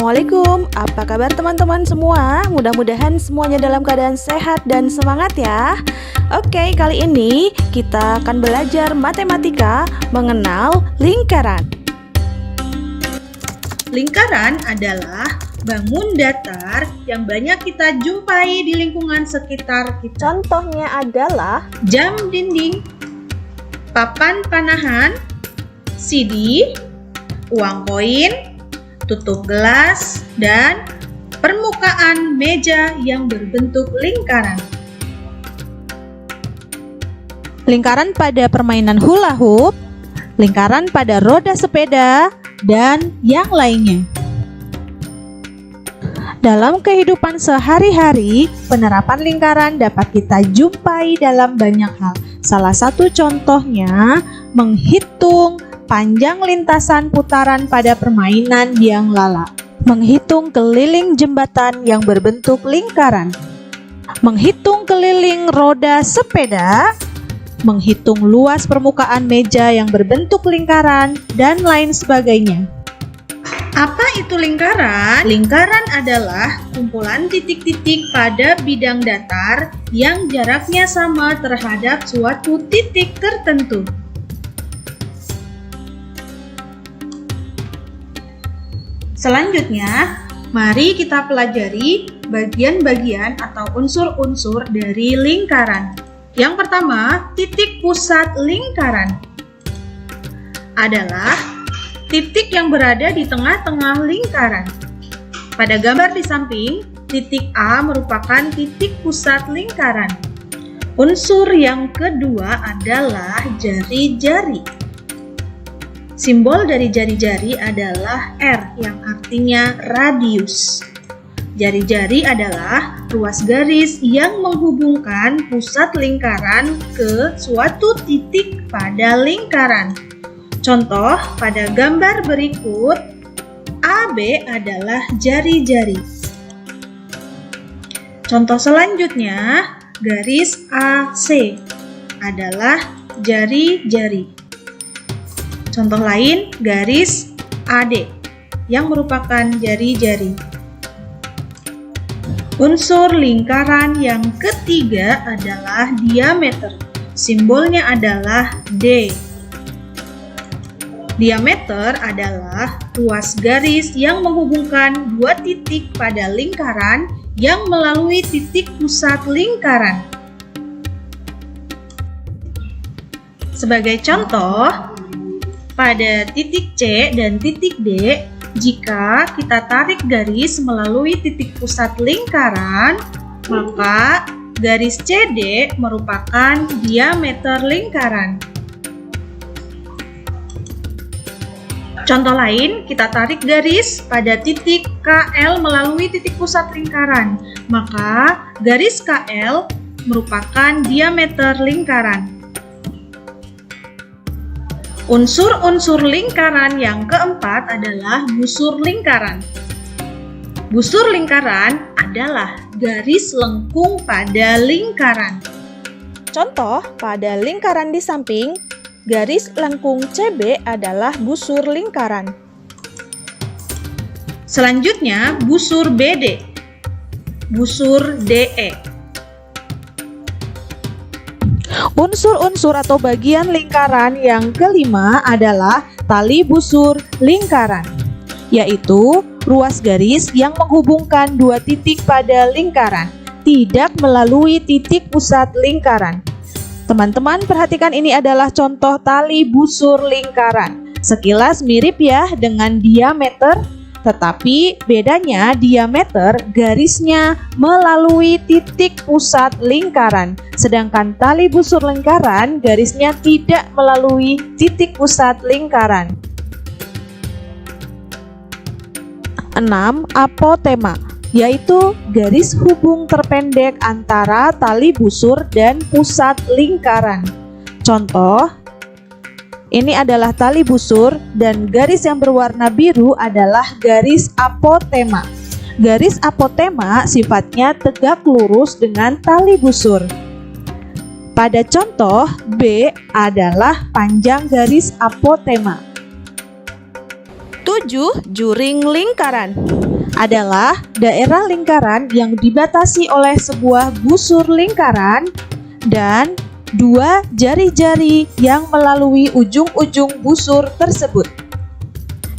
Assalamualaikum, apa kabar teman-teman semua? Mudah-mudahan semuanya dalam keadaan sehat dan semangat ya. Oke, kali ini kita akan belajar matematika mengenal lingkaran. Lingkaran adalah bangun datar yang banyak kita jumpai di lingkungan sekitar kita. Contohnya adalah Jam dinding, papan panahan, CD, uang koin, tutup gelas, dan permukaan meja yang berbentuk lingkaran. Lingkaran pada permainan hula hoop, lingkaran pada roda sepeda, dan yang lainnya. Dalam kehidupan sehari-hari, penerapan lingkaran dapat kita jumpai dalam banyak hal. Salah satu contohnya, menghitung panjang lintasan putaran pada permainan biang lala, menghitung keliling jembatan yang berbentuk lingkaran, menghitung keliling roda sepeda, menghitung luas permukaan meja yang berbentuk lingkaran, dan lain sebagainya. Apa itu lingkaran? Lingkaran adalah kumpulan titik-titik pada bidang datar yang jaraknya sama terhadap suatu titik tertentu. Selanjutnya, mari kita pelajari bagian-bagian atau unsur-unsur dari lingkaran. Yang pertama, titik pusat lingkaran adalah titik yang berada di tengah-tengah lingkaran. Pada gambar di samping, titik A merupakan titik pusat lingkaran. Unsur yang kedua adalah jari-jari. Simbol dari jari-jari adalah R yang artinya radius. Jari-jari adalah ruas garis yang menghubungkan pusat lingkaran ke suatu titik pada lingkaran. Contoh pada gambar berikut, AB adalah jari-jari. Contoh selanjutnya, garis AC adalah jari-jari. Contoh lain, garis AD yang merupakan jari-jari. Unsur lingkaran yang ketiga adalah diameter. Simbolnya adalah D. Diameter adalah ruas garis yang menghubungkan dua titik pada lingkaran yang melalui titik pusat lingkaran. Sebagai contoh, pada titik C dan titik D, jika kita tarik garis melalui titik pusat lingkaran, maka garis CD merupakan diameter lingkaran. Contoh lain, kita tarik garis pada titik KL melalui titik pusat lingkaran, maka garis KL merupakan diameter lingkaran. Unsur-unsur lingkaran yang keempat adalah busur lingkaran. Busur lingkaran adalah garis lengkung pada lingkaran. contoh pada lingkaran di samping, garis lengkung CB adalah busur lingkaran. Selanjutnya, busur BD, busur DE. Unsur-unsur atau bagian lingkaran yang kelima adalah tali busur lingkaran, yaitu ruas garis yang menghubungkan dua titik pada lingkaran, tidak melalui titik pusat lingkaran. Teman-teman perhatikan, ini adalah contoh tali busur lingkaran. Sekilas mirip ya dengan diameter, tetapi bedanya diameter garisnya melalui titik pusat lingkaran, sedangkan tali busur lingkaran garisnya tidak melalui titik pusat lingkaran. 6. Apotema, yaitu garis hubung terpendek antara tali busur dan pusat lingkaran. Contoh, ini adalah tali busur dan garis yang berwarna biru adalah garis apotema. Garis apotema sifatnya tegak lurus dengan tali busur. Pada contoh, B adalah panjang garis apotema. 7. Juring lingkaran. adalah daerah lingkaran yang dibatasi oleh sebuah busur lingkaran dan dua jari-jari yang melalui ujung-ujung busur tersebut.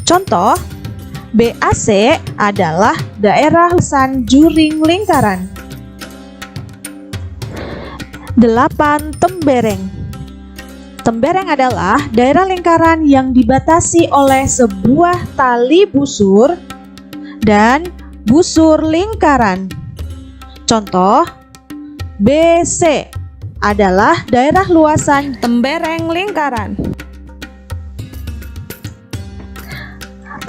Contoh, BAC adalah daerah luasan juring lingkaran. 8. Tembereng. Tembereng adalah daerah lingkaran yang dibatasi oleh sebuah tali busur dan busur lingkaran. Contoh, BC adalah daerah luasan Tembereng lingkaran.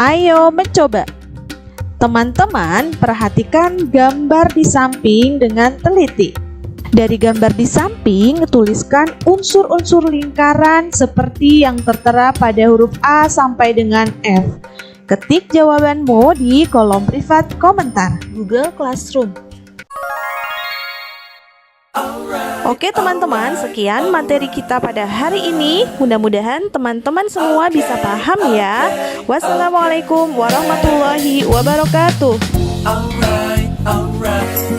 Ayo mencoba. Teman-teman, perhatikan gambar di samping dengan teliti. Dari gambar di samping, tuliskan unsur-unsur lingkaran seperti yang tertera pada huruf A sampai dengan F. Ketik jawabanmu di kolom privat komentar. Google Classroom. Oke teman-teman, sekian materi kita pada hari ini. Mudah-mudahan teman-teman semua bisa paham ya. Wassalamualaikum warahmatullahi wabarakatuh. Alright.